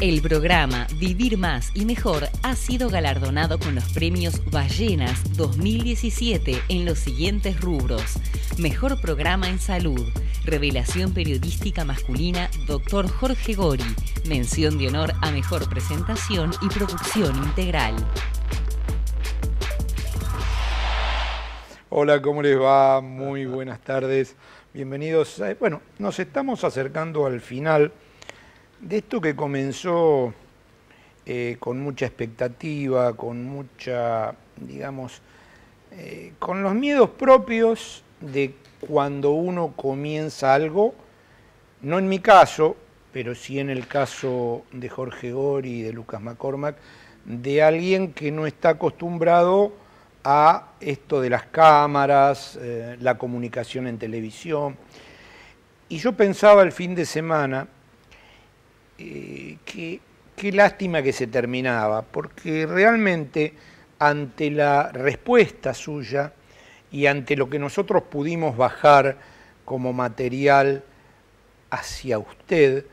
El programa Vivir Más y Mejor ha sido galardonado con los premios Ballenas 2017 en los siguientes rubros: Mejor Programa en Salud, Revelación Periodística Masculina Dr. Jorge Gori, Mención de Honor a Mejor Presentación y Producción Integral. Hola, ¿cómo les va? Muy buenas tardes. Bienvenidos. Bueno, nos estamos acercando al final de esto que comenzó con mucha expectativa, con mucha, digamos, con los miedos propios de cuando uno comienza algo, no en mi caso, pero sí en el caso de Jorge Gori y de Lucas McCormack, de alguien que no está acostumbrado a esto de las cámaras, la comunicación en televisión. Y yo pensaba el fin de semana qué lástima que se terminaba, porque realmente ante la respuesta suya y ante lo que nosotros pudimos bajar como material hacia usted,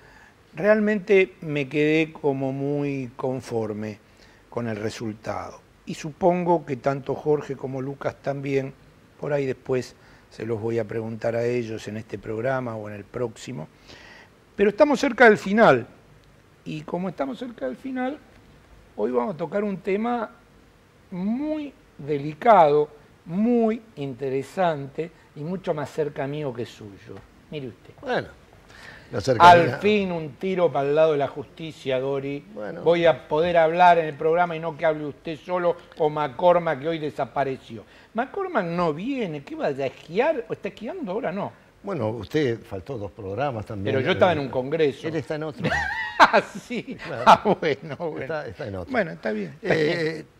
realmente me quedé como muy conforme con el resultado. Y supongo que tanto Jorge como Lucas también, por ahí después se los voy a preguntar a ellos en este programa o en el próximo. Pero estamos cerca del final, y como estamos cerca del final, hoy vamos a tocar un tema muy delicado, muy interesante y mucho más cerca mío que suyo. Mire usted. Bueno, al fin un tiro para el lado de la justicia, Gori. Bueno. Voy a poder hablar en el programa y no que hable usted solo o McCormack, que hoy desapareció. McCormack no viene, ¿qué va a esquiar? ¿O está esquiando ahora? No. Bueno, usted faltó 2 programas también. Pero yo estaba en un congreso. Él está en otro. Ah, sí. Claro. Ah, bueno. Está en otro. Bueno, está bien.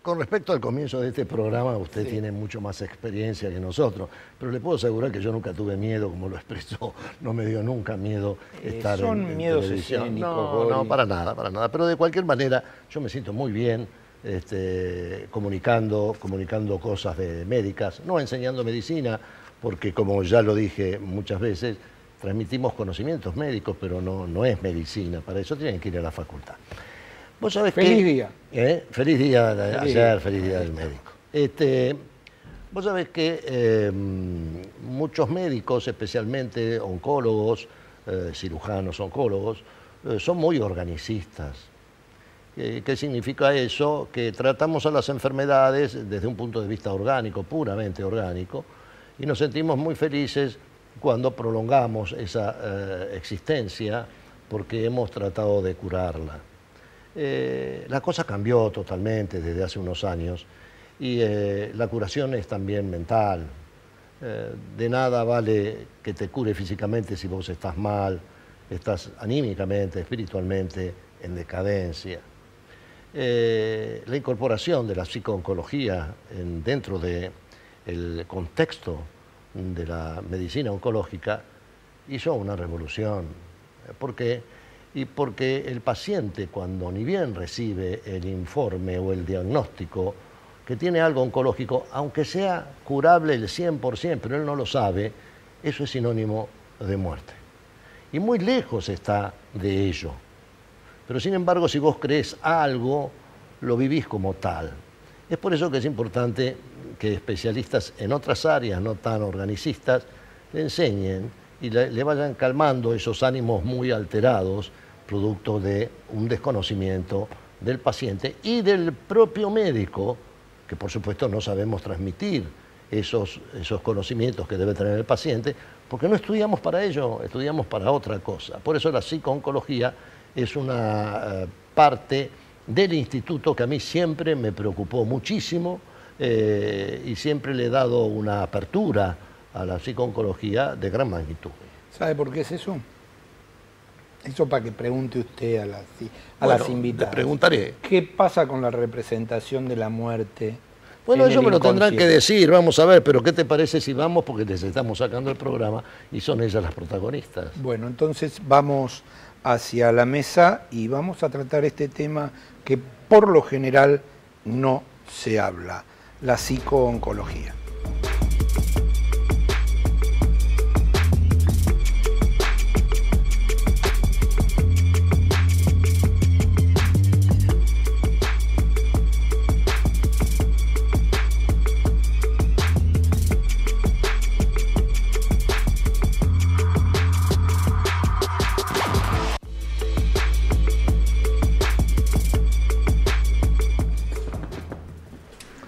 Con respecto al comienzo de este programa, usted tiene mucho más experiencia que nosotros, pero le puedo asegurar que yo nunca tuve miedo, como lo expresó, no me dio nunca miedo estar son en miedos televisión. escénicos, No, para nada. Pero de cualquier manera, yo me siento muy bien comunicando cosas médicas, no enseñando medicina, porque como ya lo dije muchas veces, transmitimos conocimientos médicos, pero no es medicina. Para eso tienen que ir a la facultad. ¿Vos sabés feliz día. Feliz día ayer, feliz día del médico. Vos sabés que muchos médicos, especialmente oncólogos, cirujanos, oncólogos, son muy organicistas. ¿Qué significa eso? Que tratamos a las enfermedades desde un punto de vista orgánico, puramente orgánico, y nos sentimos muy felices cuando prolongamos esa existencia porque hemos tratado de curarla. La cosa cambió totalmente desde hace unos años y la curación es también mental. De nada vale que te cure físicamente si vos estás mal, estás anímicamente, espiritualmente en decadencia. La incorporación de la psicooncología dentro del contexto de la medicina oncológica hizo una revolución. ¿Por qué? Y porque el paciente, cuando ni bien recibe el informe o el diagnóstico que tiene algo oncológico, aunque sea curable el 100%, pero él no lo sabe, eso es sinónimo de muerte. Y muy lejos está de ello. Pero sin embargo, si vos crees algo, lo vivís como tal. Es por eso que es importante que especialistas en otras áreas no tan organicistas le enseñen y le vayan calmando esos ánimos muy alterados, producto de un desconocimiento del paciente y del propio médico, que por supuesto no sabemos transmitir esos conocimientos que debe tener el paciente, porque no estudiamos para ello, estudiamos para otra cosa. Por eso la psicooncología es una parte del instituto que a mí siempre me preocupó muchísimo y siempre le he dado una apertura a la psicooncología de gran magnitud. ¿Sabe por qué es eso? Eso para que pregunte usted a las invitadas. Le preguntaré. ¿Qué pasa con la representación de la muerte? Bueno, eso me lo tendrán que decir, vamos a ver, pero ¿qué te parece si vamos? Porque les estamos sacando el programa y son ellas las protagonistas. Bueno, entonces vamos hacia la mesa y vamos a tratar este tema que por lo general no se habla, la psicooncología.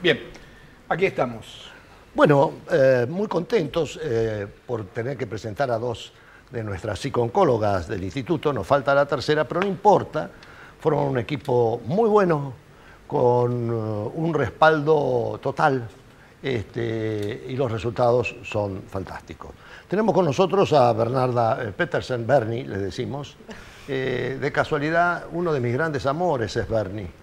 Bien, aquí estamos. Bueno, muy contentos por tener que presentar a dos de nuestras psico-oncólogas del instituto. Nos falta la tercera, pero no importa. Fueron un equipo muy bueno, con un respaldo total, y los resultados son fantásticos. Tenemos con nosotros a Bernarda Pettersen, Bernie, le decimos. De casualidad, uno de mis grandes amores es Bernie.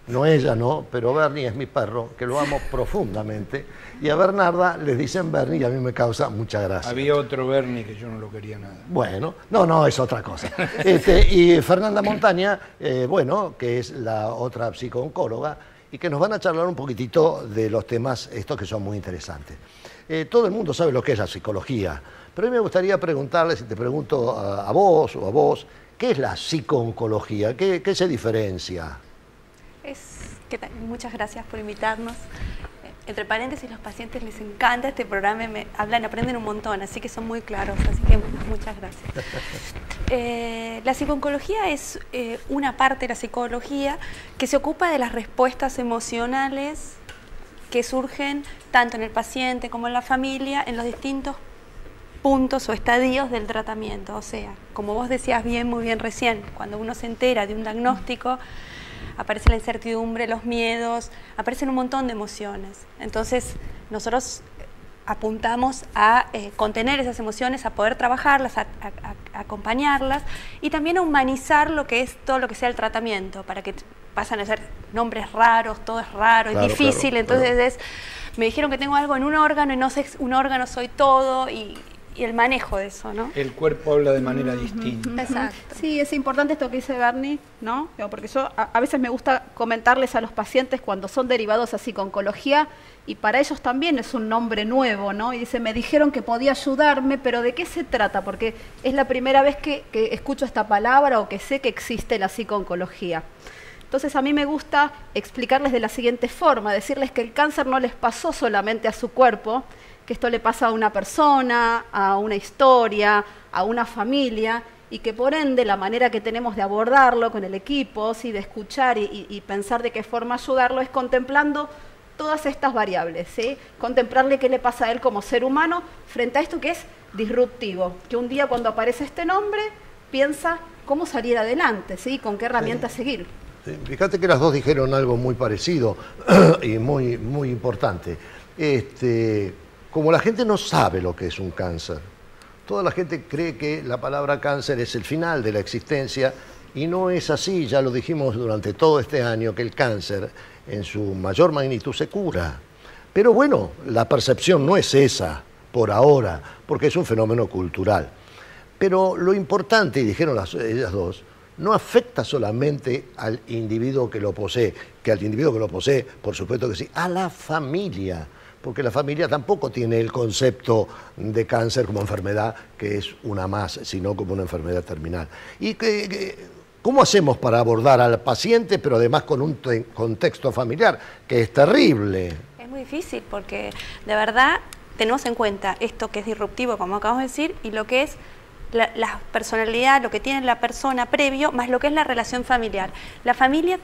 No ella, no, pero Bernie es mi perro, que lo amo profundamente. Y a Bernarda le dicen Bernie y a mí me causa mucha gracia. Había otro Bernie que yo no lo quería nada. Bueno, no, es otra cosa. Y Fernanda Montaña, bueno, que es la otra psico-oncóloga, y que nos van a charlar un poquitito de los temas estos que son muy interesantes. Todo el mundo sabe lo que es la psicología, pero a mí me gustaría preguntarle, si te pregunto a vos o a vos, ¿qué es la psico-oncología? ¿Qué se diferencia? ¿Qué tal? Muchas gracias por invitarnos. Entre paréntesis, los pacientes les encanta este programa, me hablan, aprenden un montón, así que son muy claros, así que muchas gracias. La psico-oncología es una parte de la psicología que se ocupa de las respuestas emocionales que surgen tanto en el paciente como en la familia en los distintos puntos o estadios del tratamiento. O sea, como vos decías muy bien recién, cuando uno se entera de un diagnóstico, aparece la incertidumbre, los miedos, aparecen un montón de emociones. Entonces, nosotros apuntamos a contener esas emociones, a poder trabajarlas, a acompañarlas y también a humanizar lo que es todo lo que sea el tratamiento, para que pasan a ser nombres raros, todo es raro, es difícil, claro, entonces me dijeron que tengo algo en un órgano y no sé, un órgano soy todo y el manejo de eso, ¿no? El cuerpo habla de manera distinta. Exacto. Sí, es importante esto que dice Bernie, ¿no? Porque yo a veces me gusta comentarles a los pacientes cuando son derivados a psico-oncología, y para ellos también es un nombre nuevo, ¿no? Y dice, me dijeron que podía ayudarme, pero ¿de qué se trata? Porque es la primera vez que escucho esta palabra o que sé que existe la psico-oncología. Entonces a mí me gusta explicarles de la siguiente forma, decirles que el cáncer no les pasó solamente a su cuerpo, que esto le pasa a una persona, a una historia, a una familia, y que por ende la manera que tenemos de abordarlo con el equipo, ¿sí? De escuchar y pensar de qué forma ayudarlo, es contemplando todas estas variables, ¿sí? Contemplarle qué le pasa a él como ser humano frente a esto que es disruptivo, que un día cuando aparece este nombre piensa cómo salir adelante, ¿sí? Con qué herramientas seguir. Sí, fíjate que las dos dijeron algo muy parecido y muy importante. Como la gente no sabe lo que es un cáncer, toda la gente cree que la palabra cáncer es el final de la existencia y no es así. Ya lo dijimos durante todo este año, que el cáncer en su mayor magnitud se cura. Pero bueno, la percepción no es esa por ahora, porque es un fenómeno cultural. Pero lo importante, y dijeron ellas dos, no afecta solamente al individuo que lo posee, que al individuo que lo posee, por supuesto que sí, a la familia, porque la familia tampoco tiene el concepto de cáncer como enfermedad, que es una más, sino como una enfermedad terminal. ¿Y cómo hacemos para abordar al paciente, pero además con un contexto familiar, que es terrible? Es muy difícil, porque de verdad tenemos en cuenta esto que es disruptivo, como acabamos de decir, y lo que es la personalidad, lo que tiene la persona previo, más lo que es la relación familiar. La familia,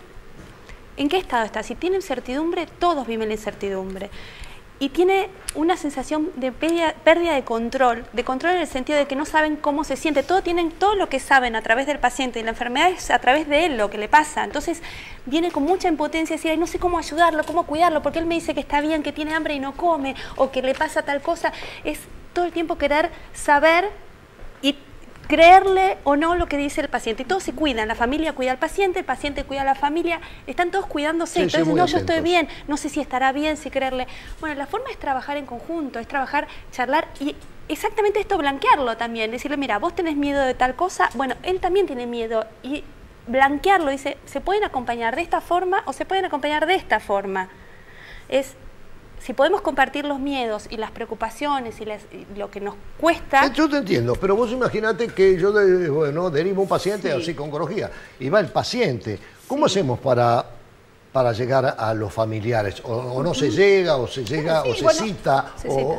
¿en qué estado está? Si tiene incertidumbre, todos viven la incertidumbre. Y tiene una sensación de pérdida de control en el sentido de que no saben cómo se siente. Todo lo que saben a través del paciente y la enfermedad es a través de él lo que le pasa. Entonces viene con mucha impotencia a decir, ay, no sé cómo ayudarlo, cómo cuidarlo, porque él me dice que está bien, que tiene hambre y no come, o que le pasa tal cosa. Es todo el tiempo querer saber y creerle o no lo que dice el paciente. Y todos se cuidan, la familia cuida al paciente, el paciente cuida a la familia, están todos cuidándose. Sí, entonces, sí, no, yo estoy bien, no sé si estará bien, si creerle. Bueno, la forma es trabajar en conjunto, es trabajar, charlar y exactamente esto, blanquearlo también. Decirle, mira, vos tenés miedo de tal cosa, bueno, él también tiene miedo. Y blanquearlo, dice, se pueden acompañar de esta forma o se pueden acompañar de esta forma. Si podemos compartir los miedos y las preocupaciones y lo que nos cuesta... Yo te entiendo, pero vos imaginate que yo derivo un paciente a psico-oncología y va el paciente. ¿Cómo hacemos para llegar a los familiares? ¿O no se llega, o se llega, o se cita?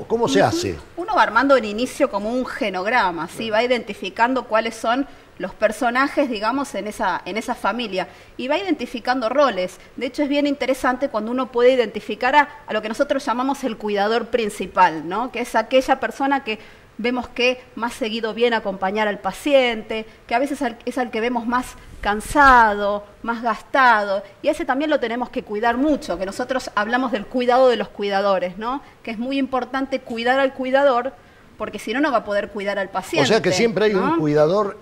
¿Cómo se hace? Uno uno va armando en inicio como un genograma, ¿sí? Va identificando cuáles son los personajes, digamos, en esa familia, y va identificando roles. De hecho, es bien interesante cuando uno puede identificar a lo que nosotros llamamos el cuidador principal, ¿no? Que es aquella persona que vemos que más seguido viene a acompañar al paciente, que a veces es al que vemos más cansado, más gastado, y a ese también lo tenemos que cuidar mucho, que nosotros hablamos del cuidado de los cuidadores, ¿no? Que es muy importante cuidar al cuidador, porque si no, no va a poder cuidar al paciente. O sea que siempre hay, ¿no?, un cuidador,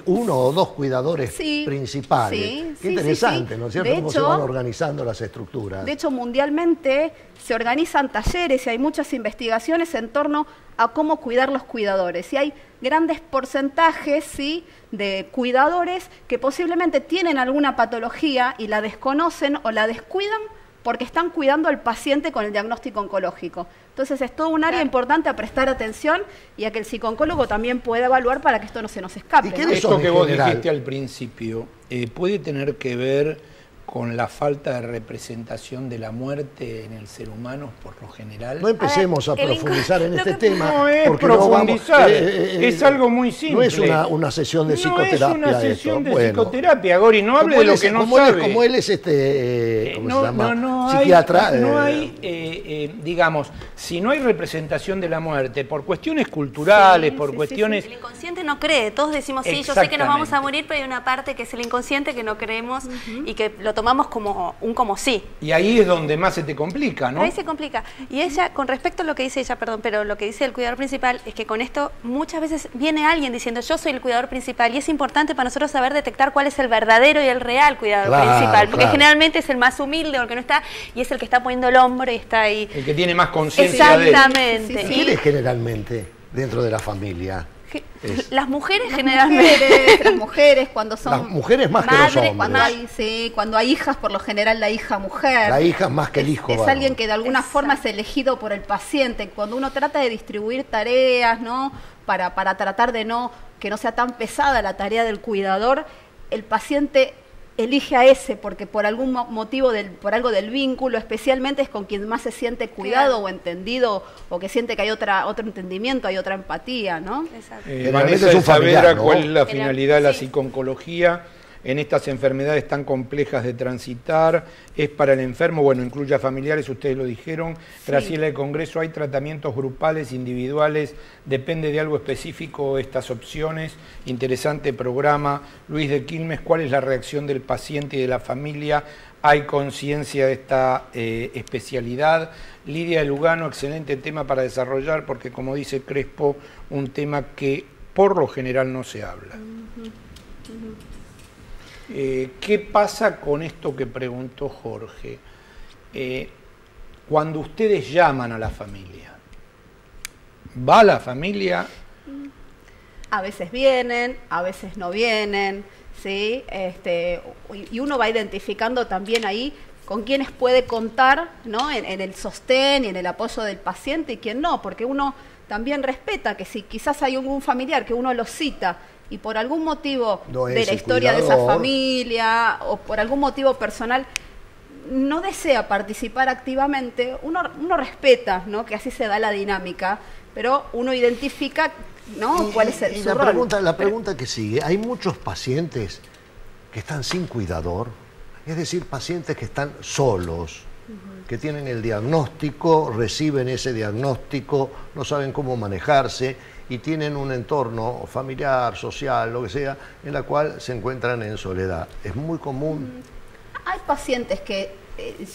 uno o dos cuidadores, sí, principales. Sí, qué interesante, sí. ¿no es cierto? Cómo se van organizando las estructuras. De hecho, mundialmente se organizan talleres y hay muchas investigaciones en torno a cómo cuidar los cuidadores. Y hay grandes porcentajes, ¿sí?, de cuidadores que posiblemente tienen alguna patología y la desconocen o la descuidan porque están cuidando al paciente con el diagnóstico oncológico. Entonces es todo un área importante a prestar atención y a que el psicooncólogo también pueda evaluar para que esto no se nos escape. ¿Y ¿no? Esto que vos dijiste al principio, ¿puede tener que ver con la falta de representación de la muerte en el ser humano por lo general? No empecemos a profundizar en este tema. No es porque profundizar, no vamos, es algo muy simple. No es una sesión de psicoterapia. No es una sesión esto. de psicoterapia, Gori, no hable de lo que no sabe. Como él es ¿cómo se llama? Psiquiatra. No hay, digamos, si no hay representación de la muerte, por cuestiones culturales, por cuestiones... El inconsciente no cree, todos decimos, sí, yo sé que nos vamos a morir, pero hay una parte que es el inconsciente que no creemos y que lo tomamos como sí. Y ahí es donde más se te complica, ¿no? Ahí se complica. Y ella, con respecto a lo que dice ella, perdón, pero lo que dice el cuidador principal es que con esto muchas veces viene alguien diciendo yo soy el cuidador principal y es importante para nosotros saber detectar cuál es el verdadero y el real cuidador principal, porque generalmente es el más humilde o el que no está y es el que está poniendo el hombro y está ahí. El que tiene más conciencia de él. Exactamente. ¿Y quién es generalmente dentro de la familia? Las mujeres generalmente. Las mujeres cuando son... Las mujeres más que los hombres. Cuando hay hijas, por lo general la hija mujer. La hija más que el hijo. Es alguien que de alguna forma es elegido por el paciente. Cuando uno trata de distribuir tareas, ¿no?, para tratar de que no sea tan pesada la tarea del cuidador, el paciente elige a ese porque por algún motivo, por algo del vínculo, especialmente es con quien más se siente cuidado o entendido o que siente que hay otro entendimiento, hay otra empatía, ¿no? Exacto. Vanessa, es saber ¿no? cuál es la finalidad de la psicooncología en estas enfermedades tan complejas de transitar. Es para el enfermo, bueno, incluye a familiares, ustedes lo dijeron. Graciela, de Congreso, ¿hay tratamientos grupales, individuales? ¿Depende de algo específico estas opciones? Interesante programa. Luis de Quilmes, ¿cuál es la reacción del paciente y de la familia? ¿Hay conciencia de esta especialidad? Lidia de Lugano, excelente tema para desarrollar, porque como dice Crespo, un tema que por lo general no se habla. ¿Qué pasa con esto que preguntó Jorge? Cuando ustedes llaman a la familia, ¿va la familia? A veces vienen, a veces no vienen, ¿sí? Y uno va identificando también ahí con quiénes puede contar, ¿no?, en el sostén y en el apoyo del paciente y quién no, porque uno también respeta que si quizás hay algún familiar que uno lo cita y por algún motivo de la historia de esa familia o por algún motivo personal no desea participar activamente, uno respeta, ¿no?, que así se da la dinámica, pero uno identifica, ¿no?, cuál es su rol. La pregunta que sigue, hay muchos pacientes que están sin cuidador, es decir, pacientes que están solos, que tienen el diagnóstico, reciben ese diagnóstico, no saben cómo manejarse y tienen un entorno familiar, social, lo que sea, en la cual se encuentran en soledad. Es muy común. Hay pacientes que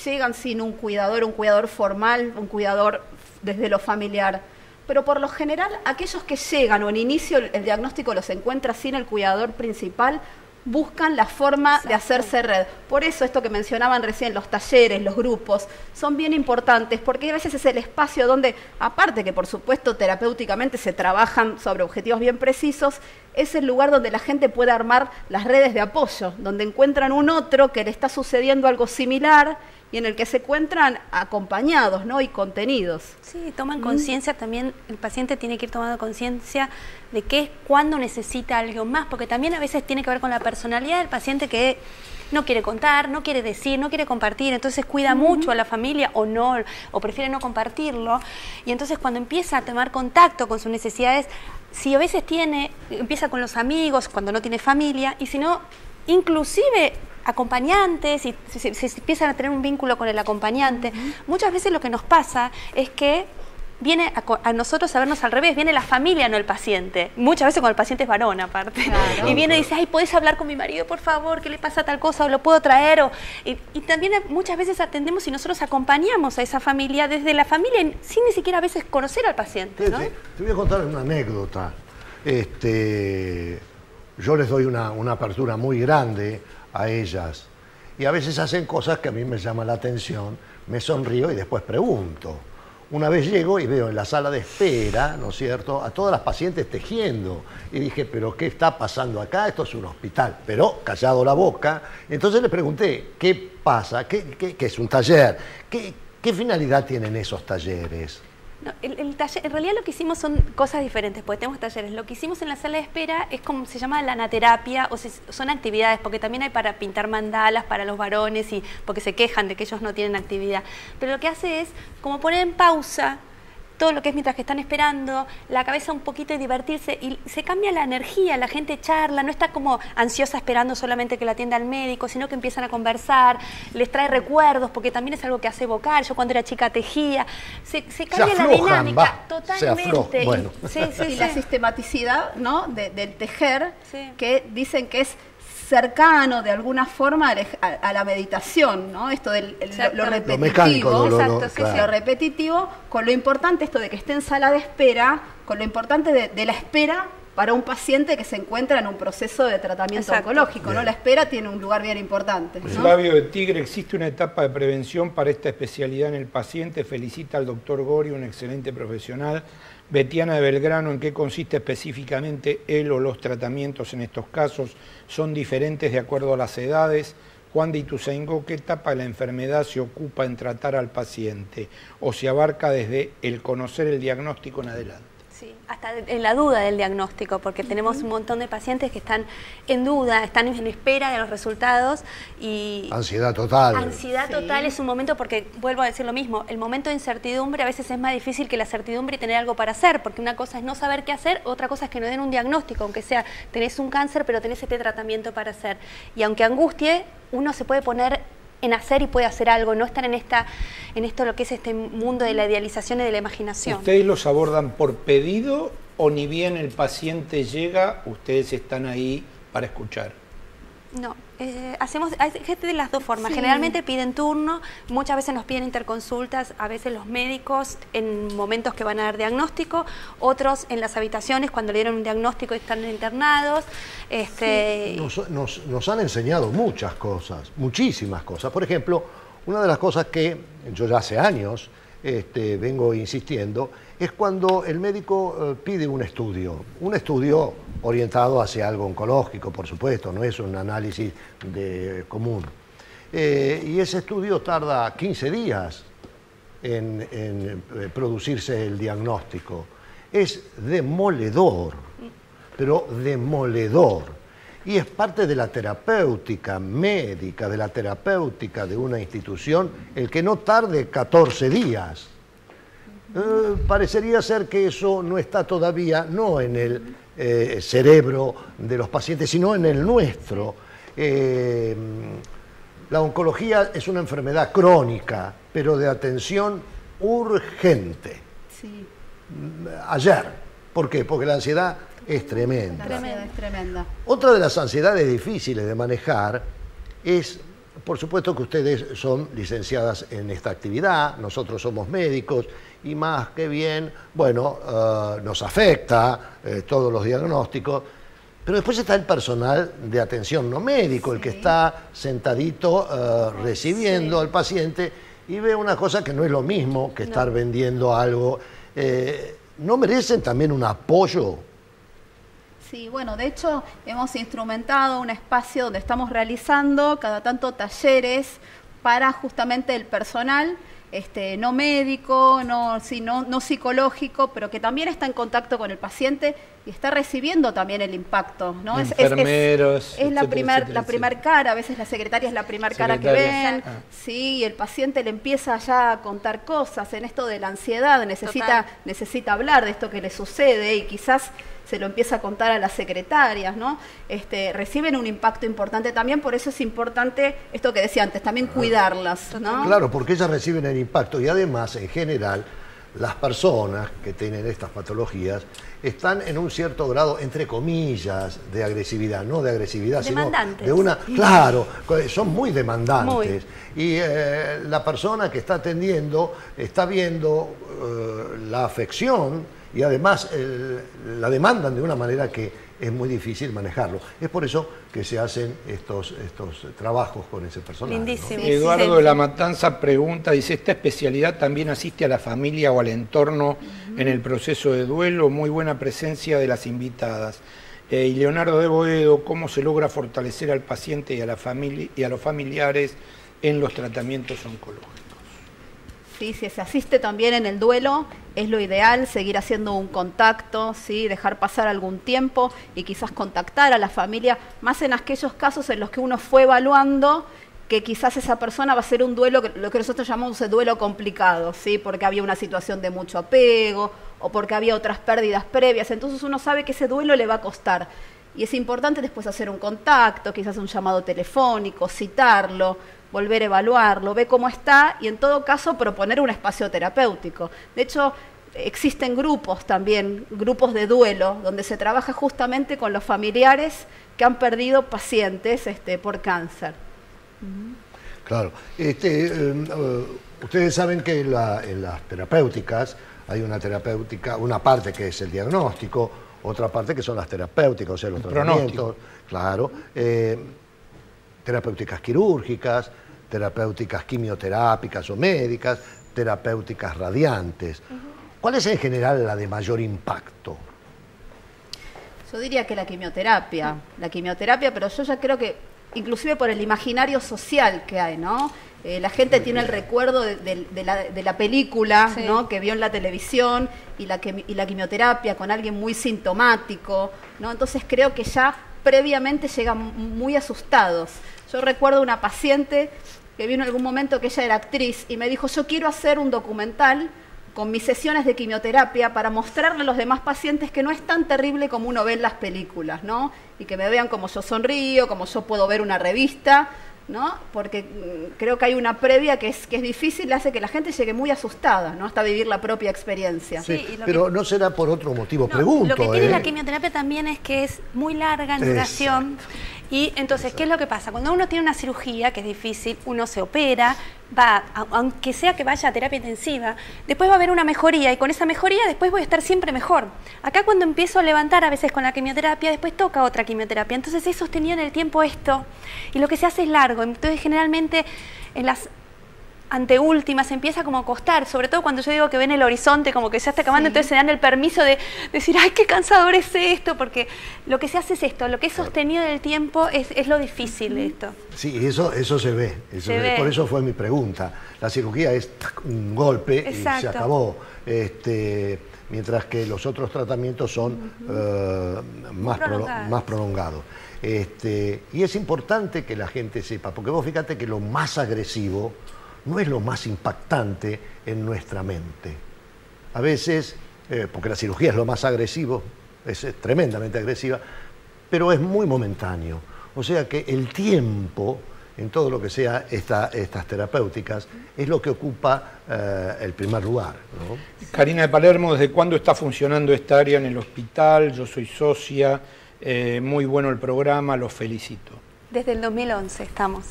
llegan sin un cuidador formal, un cuidador desde lo familiar, pero por lo general aquellos que llegan o en inicio el diagnóstico los encuentra sin el cuidador principal, buscan la forma de hacerse red. Por eso esto que mencionaban recién, los talleres, los grupos, son bien importantes, porque a veces es el espacio donde, aparte que por supuesto terapéuticamente se trabajan sobre objetivos bien precisos, es el lugar donde la gente puede armar las redes de apoyo, donde encuentran un otro que le está sucediendo algo similar y en el que se encuentran acompañados, ¿no?, y contenidos. Sí, toman conciencia también, el paciente tiene que ir tomando conciencia de qué es cuando necesita algo más, porque también a veces tiene que ver con la personalidad del paciente que no quiere contar, no quiere decir, no quiere compartir, entonces cuida mucho a la familia o no, o prefiere no compartirlo, y entonces cuando empieza a tomar contacto con sus necesidades, si a veces empieza con los amigos, cuando no tiene familia, y si no, inclusive acompañantes, y se empiezan a tener un vínculo con el acompañante, muchas veces lo que nos pasa es que viene a nosotros a vernos al revés, viene la familia, no el paciente. Muchas veces cuando el paciente es varón, aparte. Claro. Y viene y dice, ay, ¿podés hablar con mi marido, por favor? ¿Qué le pasa tal cosa? ¿O lo puedo traer? Y también muchas veces atendemos y nosotros acompañamos a esa familia desde la familia sin ni siquiera a veces conocer al paciente, ¿no? Te voy a contar una anécdota. Yo les doy una apertura muy grande a ellas y a veces hacen cosas que a mí me llaman la atención, me sonrío y después pregunto. Una vez llego y veo en la sala de espera, ¿no es cierto?, a todas las pacientes tejiendo. Y dije, ¿pero qué está pasando acá? Esto es un hospital. Pero callado la boca. Entonces le pregunté, ¿qué pasa? ¿Qué es un taller? ¿Qué finalidad tienen esos talleres? No, el taller, en realidad lo que hicimos son cosas diferentes, porque tenemos talleres. Lo que hicimos en la sala de espera es como se llama la anaterapia, son actividades, porque también hay para pintar mandalas para los varones, y porque se quejan de que ellos no tienen actividad. Pero lo que hace es como poner en pausa todo lo que es mientras que están esperando, la cabeza un poquito y divertirse, y se cambia la energía, la gente charla, no está como ansiosa esperando solamente que la atienda el médico, sino que empiezan a conversar, les trae recuerdos, porque también es algo que hace evocar. Yo cuando era chica tejía, se cambia la dinámica totalmente. Bueno. Y la sistematicidad, ¿no?, del tejer, que dicen que es cercano de alguna forma a la meditación, ¿no? Esto del lo repetitivo, lo mecánico, lo repetitivo, con lo importante esto de que esté en sala de espera, con lo importante de la espera para un paciente que se encuentra en un proceso de tratamiento oncológico, ¿no? La espera tiene un lugar bien importante, ¿no? Flavio de Tigre, existe una etapa de prevención para esta especialidad en el paciente. Felicita al doctor Gori, un excelente profesional. Betiana de Belgrano, ¿en qué consiste específicamente él o los tratamientos en estos casos? ¿Son diferentes de acuerdo a las edades? Juan de Ituzaingó, ¿qué etapa de la enfermedad se ocupa en tratar al paciente? ¿O se abarca desde el conocer el diagnóstico en adelante? Sí, hasta en la duda del diagnóstico, porque tenemos un montón de pacientes que están en duda, están en espera de los resultados y... Ansiedad total. Ansiedad total es un momento, porque, vuelvo a decir lo mismo, el momento de incertidumbre a veces es más difícil que la certidumbre y tener algo para hacer, porque una cosa es no saber qué hacer, otra cosa es que no den un diagnóstico, aunque sea, tenés un cáncer, pero tenés este tratamiento para hacer. Y aunque angustie, uno se puede poner en hacer y puede hacer algo, no estar en esto lo que es este mundo de la idealización y de la imaginación. ¿Ustedes los abordan por pedido o ni bien el paciente llega, ustedes están ahí para escuchar? No, hay gente de las dos formas. Generalmente piden turno, muchas veces nos piden interconsultas, a veces los médicos en momentos que van a dar diagnóstico, otros en las habitaciones cuando le dieron un diagnóstico y están internados. Nos han enseñado muchas cosas, muchísimas cosas. Por ejemplo, una de las cosas que yo ya hace años vengo insistiendo es cuando el médico pide un estudio orientado hacia algo oncológico, por supuesto, no es un análisis común. Y ese estudio tarda 15 días en producirse el diagnóstico. Es demoledor, pero demoledor. Y es parte de la terapéutica médica, de la terapéutica de una institución, el que no tarde 14 días. Parecería ser que eso no está todavía, no en el cerebro de los pacientes, sino en el nuestro. La oncología es una enfermedad crónica, pero de atención urgente. Sí. Ayer. ¿Por qué? Porque la ansiedad es tremenda. La ansiedad es tremenda. Otra de las ansiedades difíciles de manejar es, por supuesto que ustedes son licenciadas en esta actividad, nosotros somos médicos, y más que bien, bueno, nos afecta todos los diagnósticos, pero después está el personal de atención no médico, el que está sentadito recibiendo al paciente y ve una cosa que no es lo mismo que estar vendiendo algo. ¿No merecen también un apoyo? Sí, bueno, de hecho hemos instrumentado un espacio donde estamos realizando cada tanto talleres para justamente el personal no médico, no psicológico, pero que también está en contacto con el paciente y está recibiendo también el impacto, ¿no? Enfermeros, es la primer cara, a veces la secretaria es la primer cara que ven, sí, y el paciente le empieza ya a contar cosas en esto de la ansiedad, necesita hablar de esto que le sucede y quizás se lo empieza a contar a las secretarias, ¿no? Reciben un impacto importante también, por eso es importante esto que decía antes, también cuidarlas, ¿no? Claro, porque ellas reciben el impacto y además, en general, las personas que tienen estas patologías están en un cierto grado, entre comillas, de agresividad, no de agresividad, sino de una... Claro, son muy demandantes. Y la persona que está atendiendo está viendo la afección y además la demandan de una manera que es muy difícil manejarlo. Es por eso que se hacen estos trabajos con ese personal. Lindísimo. ¿no? Eduardo de la Matanza pregunta, dice, ¿esta especialidad también asiste a la familia o al entorno en el proceso de duelo? Muy buena presencia de las invitadas. Y Leonardo de Boedo, ¿cómo se logra fortalecer al paciente y a la familia y a los familiares en los tratamientos oncológicos? Sí, si se asiste también en el duelo, es lo ideal, seguir haciendo un contacto, ¿sí? Dejar pasar algún tiempo y quizás contactar a la familia, más en aquellos casos en los que uno fue evaluando que quizás esa persona va a ser un duelo, lo que nosotros llamamos el duelo complicado, ¿sí? Porque había una situación de mucho apego o porque había otras pérdidas previas, entonces uno sabe que ese duelo le va a costar. Y es importante después hacer un contacto, quizás un llamado telefónico, citarlo, volver a evaluarlo, ver cómo está y en todo caso proponer un espacio terapéutico. De hecho, existen grupos también, grupos de duelo, donde se trabaja justamente con los familiares que han perdido pacientes por cáncer. Claro. Ustedes saben que en las terapéuticas hay una parte que es el diagnóstico, otra parte que son las terapéuticas, o sea, los tratamientos. Claro. Terapéuticas quirúrgicas, terapéuticas quimioterápicas o médicas, terapéuticas radiantes. ¿Cuál es en general la de mayor impacto? Yo diría que la quimioterapia, pero yo ya creo que, inclusive por el imaginario social que hay, ¿no? La gente tiene el recuerdo de la película, sí, ¿no? Que vio en la televisión y la quimioterapia con alguien muy sintomático, ¿no? Entonces creo que ya previamente llegan muy asustados. Yo recuerdo una paciente que vino en algún momento que ella era actriz y me dijo, yo quiero hacer un documental con mis sesiones de quimioterapia para mostrarle a los demás pacientes que no es tan terrible como uno ve en las películas, ¿no? Y que me vean como yo sonrío, como yo puedo ver una revista, ¿no? Porque creo que hay una previa que es difícil, hace que la gente llegue muy asustada, ¿no? Hasta vivir la propia experiencia. Sí, pero no será por otro motivo, pregunto. Lo que tiene la quimioterapia también es que es muy larga en duración. Y entonces, ¿qué es lo que pasa? Cuando uno tiene una cirugía, que es difícil, uno se opera, aunque sea que vaya a terapia intensiva, después va a haber una mejoría y con esa mejoría después voy a estar siempre mejor. Acá cuando empiezo a levantar a veces con la quimioterapia, después toca otra quimioterapia. Entonces es sostenido en el tiempo esto y lo que se hace es largo. Entonces generalmente en las anteúltimas empieza como a costar, sobre todo cuando yo digo que ven el horizonte como que ya está acabando, sí, entonces se dan el permiso de decir, ay, qué cansador es esto, porque lo que se hace es esto, lo que es sostenido en el tiempo es lo difícil de esto. Sí, eso se ve, por eso fue mi pregunta. La cirugía es un golpe. Exacto. Y se acabó, mientras que los otros tratamientos son más prolongados. Y es importante que la gente sepa, porque vos fíjate que lo más agresivo no es lo más impactante en nuestra mente. A veces, porque la cirugía es lo más agresivo, es tremendamente agresiva, pero es muy momentáneo. O sea que el tiempo, en todo lo que sea estas terapéuticas, es lo que ocupa el primer lugar, ¿no? Karina de Palermo, ¿desde cuándo está funcionando esta área en el hospital? Yo soy socia, muy bueno el programa, los felicito. Desde el 2011 estamos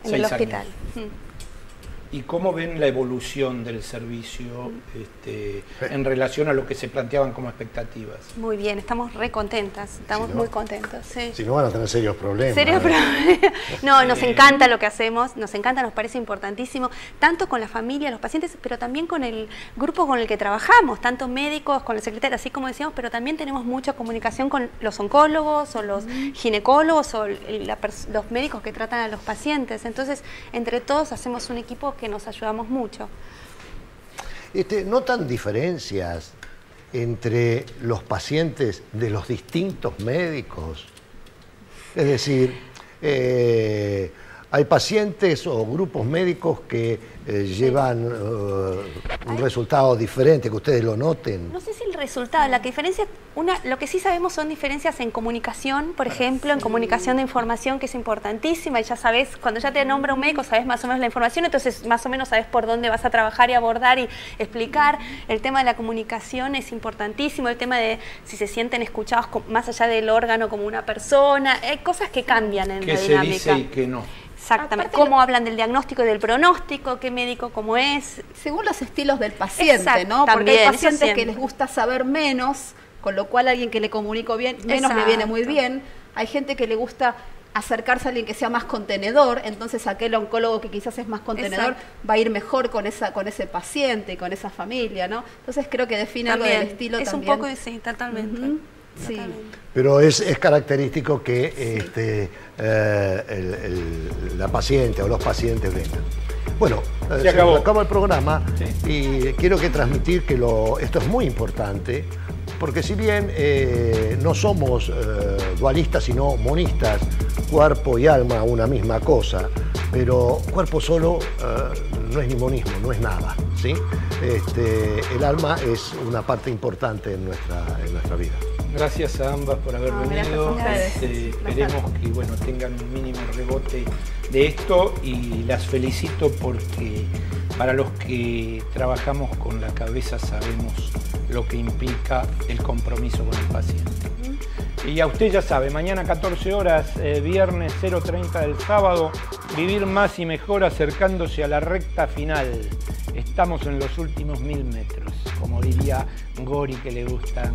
en el hospital. ¿Y cómo ven la evolución del servicio en relación a lo que se planteaban como expectativas? Muy bien, estamos re contentas, estamos muy contentos. Sí. Si no van a tener serios problemas. ¿Serios problemas? No, nos encanta lo que hacemos, nos encanta, nos parece importantísimo, tanto con la familia, los pacientes, pero también con el grupo con el que trabajamos, tanto médicos, con la secretaria, así como decíamos, pero también tenemos mucha comunicación con los oncólogos o los ginecólogos o los médicos que tratan a los pacientes. Entonces, entre todos hacemos un equipo que nos ayudamos mucho. ¿Notan diferencias entre los pacientes de los distintos médicos. Es decir, hay pacientes o grupos médicos que llevan un resultado diferente, que ustedes lo noten. No sé si el resultado, la diferencia, lo que sí sabemos son diferencias en comunicación, por ejemplo, en comunicación de información, que es importantísima, y ya sabes, cuando ya te nombra un médico, sabes más o menos la información, entonces más o menos sabes por dónde vas a trabajar y abordar y explicar. El tema de la comunicación es importantísimo, el tema de si se sienten escuchados más allá del órgano como una persona, hay cosas que cambian en la dinámica. ¿Qué se dice y qué no? Exactamente, cómo hablan del diagnóstico y del pronóstico, qué médico cómo es. Según los estilos del paciente, Exacto, ¿no? Porque también, hay pacientes eso que les gusta saber menos, con lo cual a alguien que le comunico bien, menos le viene muy bien. Hay gente que le gusta acercarse a alguien que sea más contenedor, entonces aquel oncólogo que quizás es más contenedor va a ir mejor con ese paciente, con esa familia, ¿no? Entonces creo que define algo del estilo es también. Un poco, sí, totalmente. Sí. Pero es característico que la paciente o los pacientes vengan. Bueno, se acabó el programa y quiero transmitir que esto es muy importante, porque si bien no somos dualistas sino monistas, cuerpo y alma una misma cosa, pero cuerpo solo no es ni monismo, no es nada, ¿sí? El alma es una parte importante en nuestra vida. Gracias a ambas por haber venido. Esperemos que tengan un mínimo rebote de esto y las felicito porque para los que trabajamos con la cabeza sabemos lo que implica el compromiso con el paciente. Y a usted ya sabe, mañana 14 horas, viernes 0:30 del sábado, Vivir Más y Mejor acercándose a la recta final. Estamos en los últimos 1000 metros, como diría Gori, que le gustan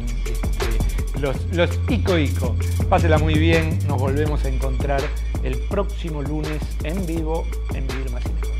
los ico. Pásela muy bien, nos volvemos a encontrar el próximo lunes en vivo en Vivir Más y Mejor.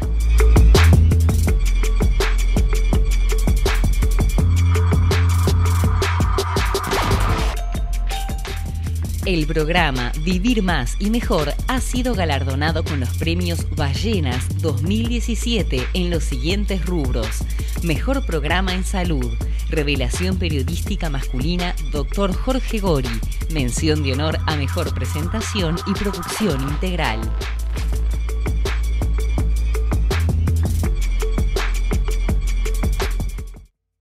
El programa Vivir Más y Mejor ha sido galardonado con los premios Ballenas 2017 en los siguientes rubros: Mejor Programa en Salud, Revelación Periodística Masculina Dr. Jorge Gori, Mención de Honor a Mejor Presentación y Producción Integral.